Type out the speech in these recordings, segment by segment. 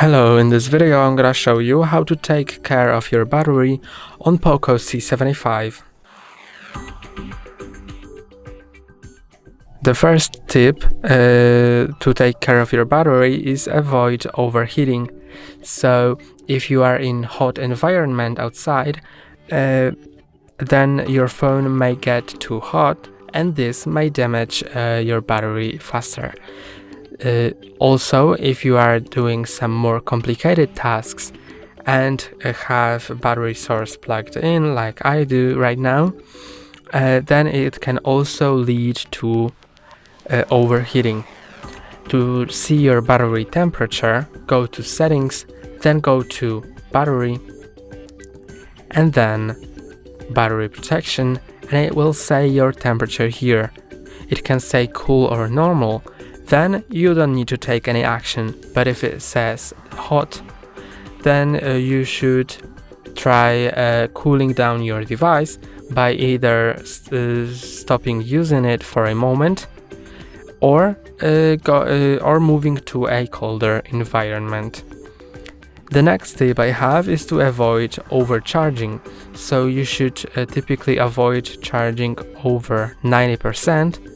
Hello, in this video I'm gonna show you how to take care of your battery on POCO C75. The first tip to take care of your battery is avoid overheating. So if you are in hot environment outside, then your phone may get too hot and this may damage your battery faster. Also, if you are doing some more complicated tasks and have a battery source plugged in like I do right now, then it can also lead to overheating. To see your battery temperature, go to settings, then go to battery and then battery protection, and it will say your temperature here. It can say cool or normal. Then you don't need to take any action, but if it says hot, then you should try cooling down your device by either stopping using it for a moment or moving to a colder environment. The next tip I have is to avoid overcharging. So you should typically avoid charging over 90%.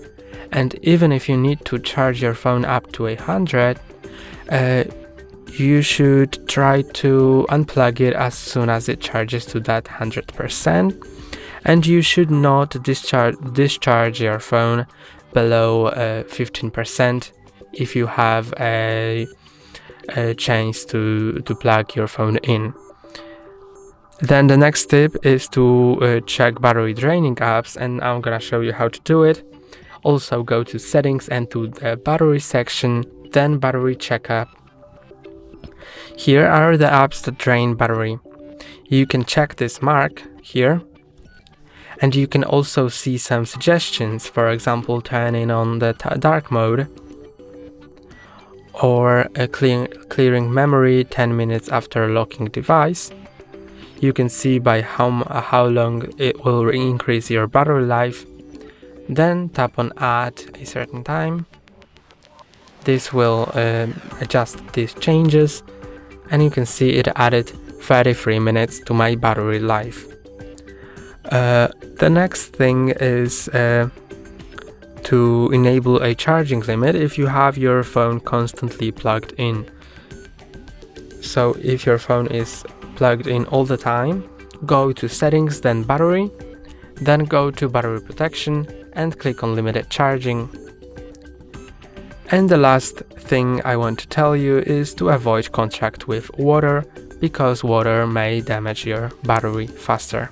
And even if you need to charge your phone up to 100, you should try to unplug it as soon as it charges to that 100%. And you should not discharge your phone below 15% if you have a chance to plug your phone in. Then the next tip is to check battery draining apps, and I'm gonna show you how to do it. Also go to settings and to the battery section, then battery checkup. Here are the apps that drain battery. You can check this mark here, and you can also see some suggestions, for example turning on the dark mode or clearing memory 10 minutes after locking device. You can see by how long it will increase your battery life. Then tap on add a certain time. This will adjust these changes, and you can see it added 33 minutes to my battery life. The next thing is to enable a charging limit if you have your phone constantly plugged in. So if your phone is plugged in all the time, go to settings, then battery, then go to battery protection and click on limited charging. And the last thing I want to tell you is to avoid contact with water, because water may damage your battery faster.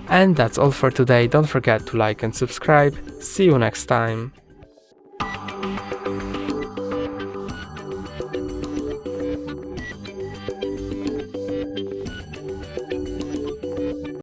And that's all for today. Don't forget to like and subscribe. See you next time.